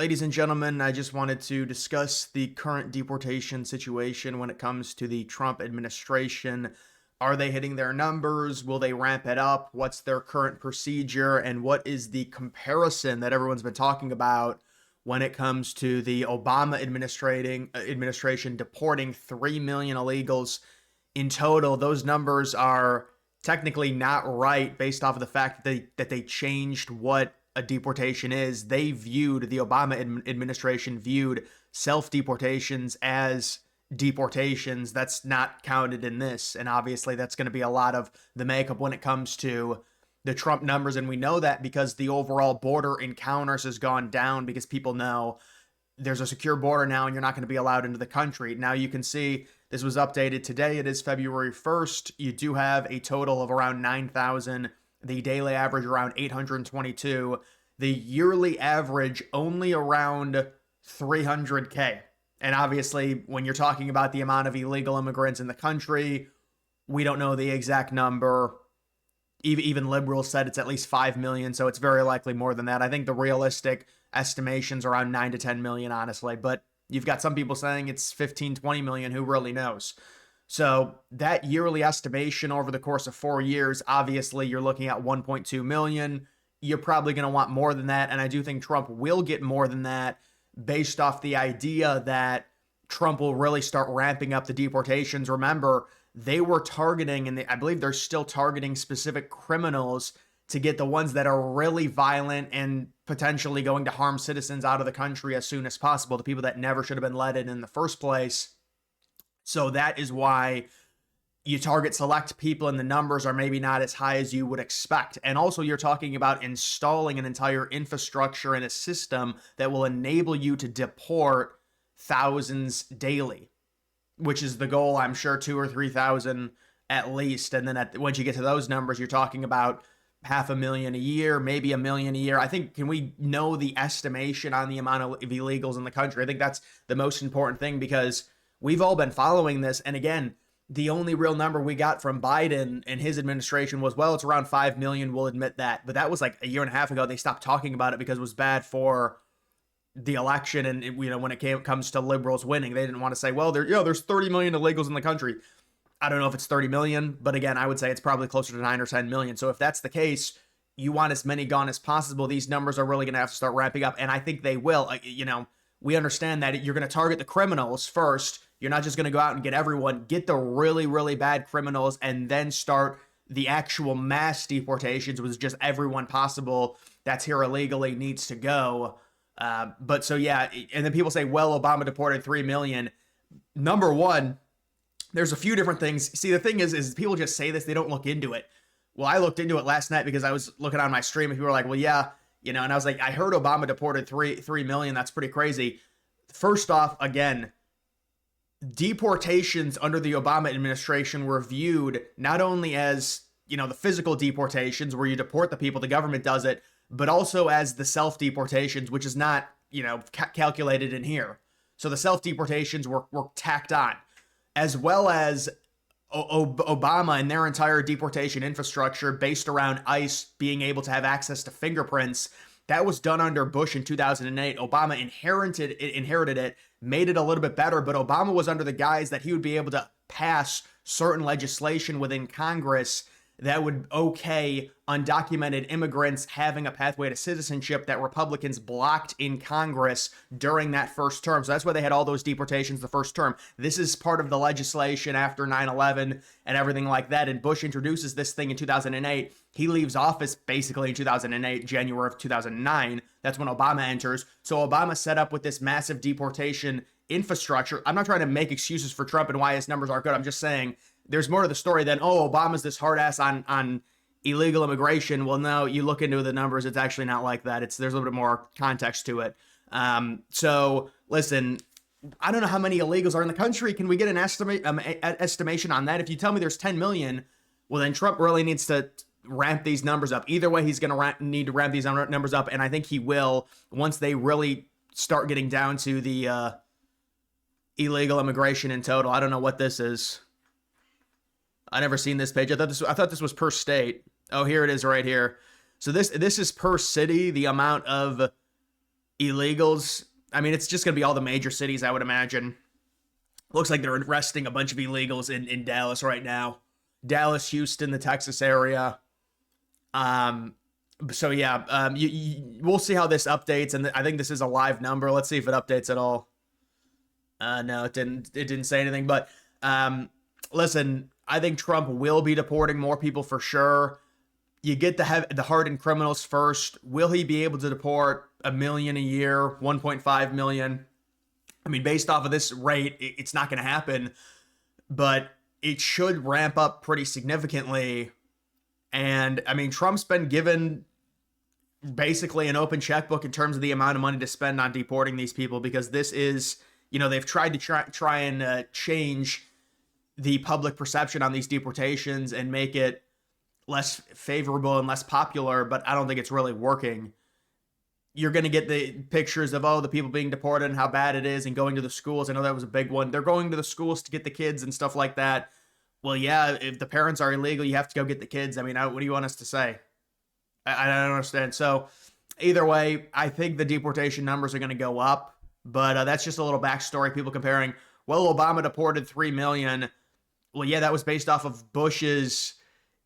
Ladies and gentlemen, I just wanted to discuss the current deportation situation when it comes to the Trump administration. Are they hitting their numbers? Will they ramp it up? What's their current procedure? And what is the comparison that everyone's been talking about when it comes to the Obama administration deporting 3 million illegals in total? Those numbers are technically not right based off of the fact that they changed what a deportation is. The Obama administration viewed self-deportations as deportations. That's not counted in this. And obviously that's going to be a lot of the makeup when it comes to the Trump numbers. And we know that because the overall border encounters has gone down because people know there's a secure border now and you're not going to be allowed into the country. Now you can see this was updated today. It is February 1st. You do have a total of around 9,000. The daily average around 822. The yearly average only around 300K. And obviously, when you're talking about the amount of illegal immigrants in the country, we don't know the exact number. Even liberals said it's at least 5 million, so it's very likely more than that. I think the realistic estimation's around 9 to 10 million, honestly. But you've got some people saying it's 15, 20 million. Who really knows? So that yearly estimation over the course of 4 years, obviously you're looking at 1.2 million. You're probably going to want more than that. And I do think Trump will get more than that based off the idea that Trump will really start ramping up the deportations. Remember, they were targeting, and I believe they're still targeting specific criminals to get the ones that are really violent and potentially going to harm citizens out of the country as soon as possible, the people that never should have been let in the first place. So that is why you target select people and the numbers are maybe not as high as you would expect. And also you're talking about installing an entire infrastructure and a system that will enable you to deport thousands daily, which is the goal, I'm sure, 2 or 3,000 at least. And then once you get to those numbers, you're talking about 500,000 a year, maybe 1 million a year. I think, can we know the estimation on the amount of illegals in the country? I think that's the most important thing because we've all been following this. And again, the only real number we got from Biden and his administration was, well, it's around 5 million. We'll admit that. But that was like a year and a half ago. They stopped talking about it because it was bad for the election. And, when it comes to liberals winning, they didn't want to say, well, there's 30 million illegals in the country. I don't know if it's 30 million, but again, I would say it's probably closer to 9 or 10 million. So if that's the case, you want as many gone as possible. These numbers are really going to have to start ramping up. And I think they will. We understand that you're going to target the criminals first. You're not just going to go out and get everyone. Get the really, really bad criminals and then start the actual mass deportations with just everyone possible that's here illegally needs to go. But so, yeah. And then people say, well, Obama deported 3 million. Number one, there's a few different things. See, the thing is people just say this. They don't look into it. Well, I looked into it last night because I was looking on my stream and people were like, well, yeah, and I was like, I heard Obama deported 3 million. That's pretty crazy. First off, again, deportations under the Obama administration were viewed not only as, the physical deportations where you deport the people, the government does it, but also as the self-deportations, which is not, calculated in here. So the self-deportations were tacked on, as well as Obama and their entire deportation infrastructure based around ICE being able to have access to fingerprints. That was done under Bush in 2008. Obama inherited it, made it a little bit better, but Obama was under the guise that he would be able to pass certain legislation within Congress that would okay undocumented immigrants having a pathway to citizenship that Republicans blocked in Congress during that first term. So that's why they had all those deportations the first term. This is part of the legislation after 9/11 and everything like that. And Bush introduces this thing in 2008. He leaves office basically in 2008, January of 2009. That's when Obama enters. So Obama set up with this massive deportation infrastructure. I'm not trying to make excuses for Trump and why his numbers aren't good. I'm just saying there's more to the story than, Obama's this hard ass on illegal immigration. Well, no, you look into the numbers, it's actually not like that. There's a little bit more context to it. So listen, I don't know how many illegals are in the country. Can we get an estimation on that? If you tell me there's 10 million, well, then Trump really needs to ramp these numbers up. Either way, he's going to need to ramp these numbers up. And I think he will once they really start getting down to the illegal immigration in total. I don't know what this is. I never seen this page. I thought this was per state. Oh, here it is right here. So this is per city, the amount of Illegals. I mean, it's just going to be all the major cities, I would imagine. Looks like they're arresting a bunch of illegals in Dallas right now. Dallas, Houston, the Texas area. Um, so yeah, we'll see how this updates, and I think this is a live number. Let's see if it updates at all. No, it didn't. It didn't say anything. But listen, I think Trump will be deporting more people for sure. You get the hardened criminals first. Will he be able to deport a million a year, 1.5 million? I mean, based off of this rate, it's not going to happen, but it should ramp up pretty significantly. And I mean, Trump's been given basically an open checkbook in terms of the amount of money to spend on deporting these people, because this is, they've tried to try and change the public perception on these deportations and make it less favorable and less popular, but I don't think it's really working. You're going to get the pictures of, the people being deported and how bad it is and going to the schools. I know that was a big one. They're going to the schools to get the kids and stuff like that. Well, yeah, if the parents are illegal, you have to go get the kids. I mean, what do you want us to say? I don't understand. So either way, I think the deportation numbers are going to go up, but that's just a little backstory. People comparing, well, Obama deported 3 million. Well, yeah, that was based off of Bush's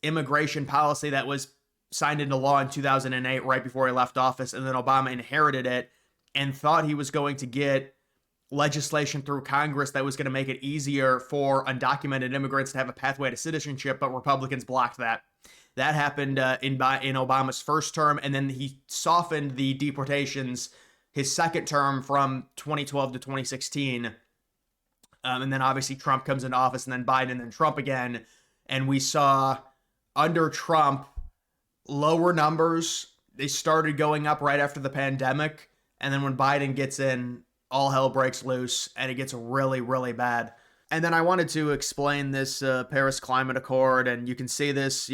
immigration policy that was signed into law in 2008, right before he left office, and then Obama inherited it and thought he was going to get legislation through Congress that was going to make it easier for undocumented immigrants to have a pathway to citizenship, but Republicans blocked that. That happened in Obama's first term, and then he softened the deportations his second term from 2012 to 2016. And then obviously Trump comes into office, and then Biden, and then Trump again. And we saw under Trump lower numbers. They started going up right after the pandemic. And then when Biden gets in, all hell breaks loose and it gets really, really bad. And then I wanted to explain this Paris Climate Accord. And you can see this,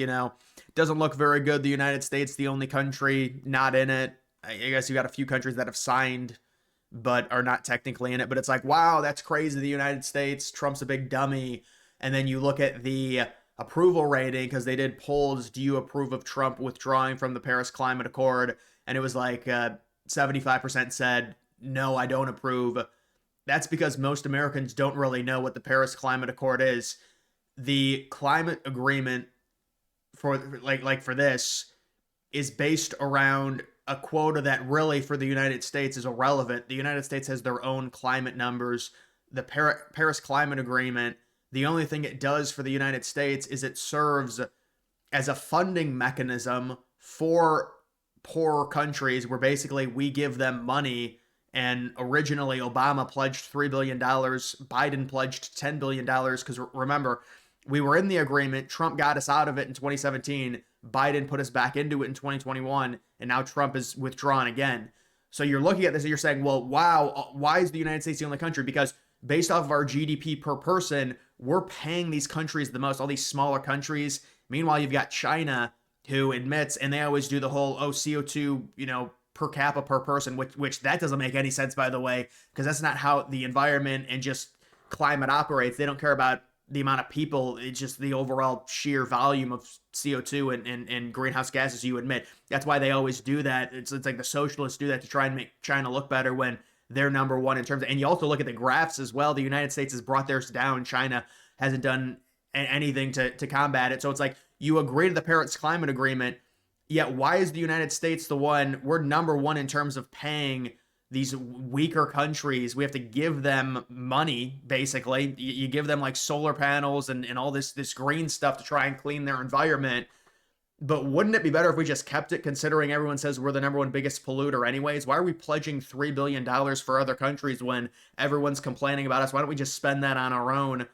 doesn't look very good. The United States, the only country not in it. I guess you got a few countries that have signed but are not technically in it. But it's like, wow, that's crazy. The United States, Trump's a big dummy. And then you look at the approval rating, because they did polls. Do you approve of Trump withdrawing from the Paris Climate Accord? And it was like 75% said, no, I don't approve. That's because most Americans don't really know what the Paris Climate Accord is. The climate agreement for for this is based around a quota that really for the United States is irrelevant. The United States has their own climate numbers. The Paris Climate Agreement, the only thing it does for the United States is it serves as a funding mechanism for poorer countries, where basically we give them money. And originally Obama pledged $3 billion. Biden pledged $10 billion. Because remember, we were in the agreement. Trump got us out of it in 2017. Biden put us back into it in 2021. And now Trump is withdrawn again. So you're looking at this and you're saying, well, wow, why is the United States the only country? Because based off of our GDP per person, we're paying these countries the most, all these smaller countries. Meanwhile, you've got China, who admits, and they always do the whole, CO2, per capita per person, which that doesn't make any sense, by the way, because that's not how the environment and just climate operates. They don't care about the amount of people. It's just the overall sheer volume of CO2 and greenhouse gases you emit. That's why they always do that. It's like the socialists do that to try and make China look better when they're number one in terms of, and you also look at the graphs as well. The United States has brought theirs down. China hasn't done anything to combat it. So it's like, you agree to the Paris Climate Agreement, yet why is the United States the one? We're number one in terms of paying these weaker countries. We have to give them money, basically. You give them like solar panels and all this green stuff to try and clean their environment. But wouldn't it be better if we just kept it, considering everyone says we're the number one biggest polluter anyways? Why are we pledging $3 billion for other countries when everyone's complaining about us? Why don't we just spend that on our own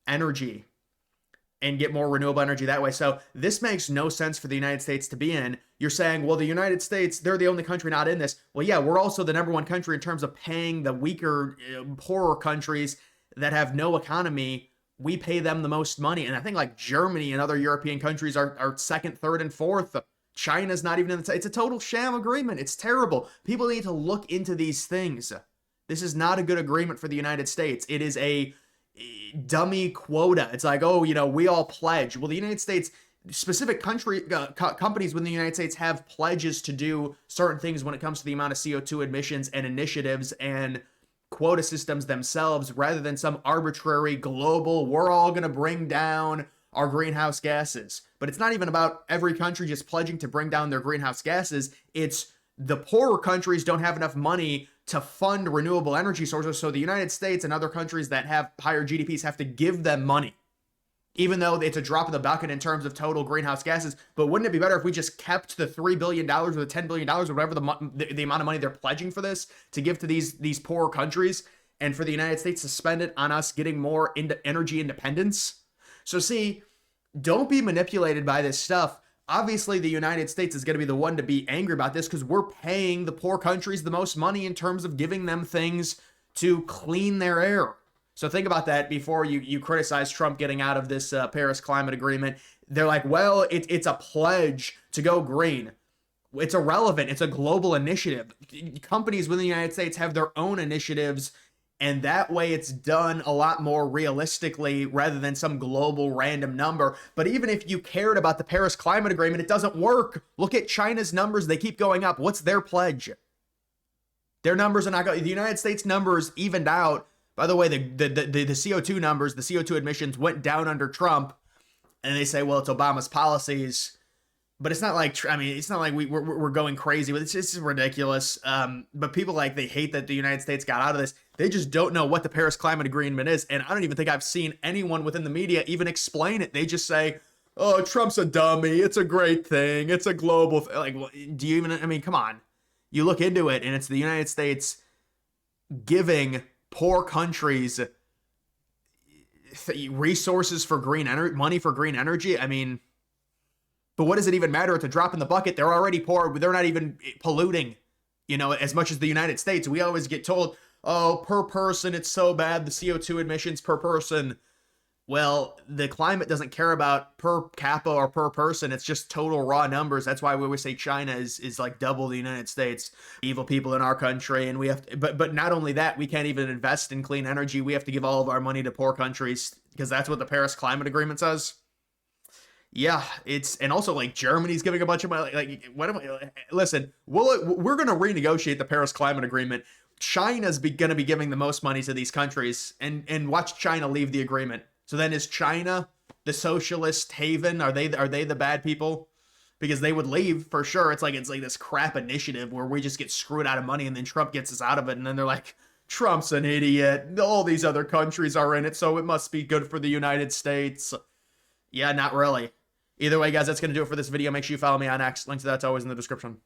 energy and get more renewable energy that way? So this makes no sense for the United States to be in. You're saying, well, the United States, they're the only country not in this. Well, yeah, we're also the number one country in terms of paying the weaker, poorer countries that have no economy. We pay them the most money. And I think like Germany and other European countries are second, third, and fourth. China's not even in the it's a total sham agreement. It's terrible. People need to look into these things. This is not a good agreement for the United States. It is a dummy quota. It's like, we all pledge. Well, the United States, specific companies within the United States have pledges to do certain things when it comes to the amount of CO2 emissions and initiatives and quota systems themselves, rather than some arbitrary global, we're all going to bring down our greenhouse gases. But it's not even about every country just pledging to bring down their greenhouse gases. It's the poorer countries don't have enough money to fund renewable energy sources. So the United States and other countries that have higher GDPs have to give them money, even though it's a drop in the bucket in terms of total greenhouse gases. But wouldn't it be better if we just kept the $3 billion or the $10 billion or whatever the amount of money they're pledging for this to give to these poorer countries, and for the United States to spend it on us getting more energy independence? So see, don't be manipulated by this stuff. Obviously, the United States is going to be the one to be angry about this because we're paying the poor countries the most money in terms of giving them things to clean their air. So think about that before you criticize Trump getting out of this Paris climate agreement. They're like, well, it's a pledge to go green. It's irrelevant. It's a global initiative. Companies within the United States have their own initiatives, and that way it's done a lot more realistically rather than some global random number. But even if you cared about the Paris climate agreement, it doesn't work. Look at China's numbers. They keep going up. What's their pledge? Their numbers are not going. The United States numbers evened out. By the way, the CO2 numbers, the CO2 emissions went down under Trump, and they say, well, it's Obama's policies. But it's not like, I mean, it's not like we're going crazy with it. It's just ridiculous. But people, like, they hate that the United States got out of this. They just don't know what the Paris Climate Agreement is. And I don't even think I've seen anyone within the media even explain it. They just say, oh, Trump's a dummy. It's a great thing. It's a global thing. Like, do you even, I mean, come on. You look into it, and it's the United States giving poor countries resources for green energy, money for green energy. I mean, but what does it even matter? It's a drop in the bucket. They're already poor. They're not even polluting, as much as the United States. We always get told, oh, per person, it's so bad, the CO2 emissions per person. Well, the climate doesn't care about per capita or per person. It's just total raw numbers. That's why we always say China is like double the United States. Evil people in our country, and we have to, but not only that, we can't even invest in clean energy. We have to give all of our money to poor countries because that's what the Paris Climate Agreement says. Yeah, and also, like, Germany's giving a bunch of money. Like, what am I? Listen, we're going to renegotiate the Paris Climate Agreement. China's going to be giving the most money to these countries, and watch China leave the agreement. So then, is China the socialist haven? Are they the bad people? Because they would leave for sure. It's like this crap initiative where we just get screwed out of money, and then Trump gets us out of it, and then they're like, Trump's an idiot. All these other countries are in it, so it must be good for the United States. Yeah, not really. Either way, guys, that's going to do it for this video. Make sure you follow me on X. Links to that's always in the description.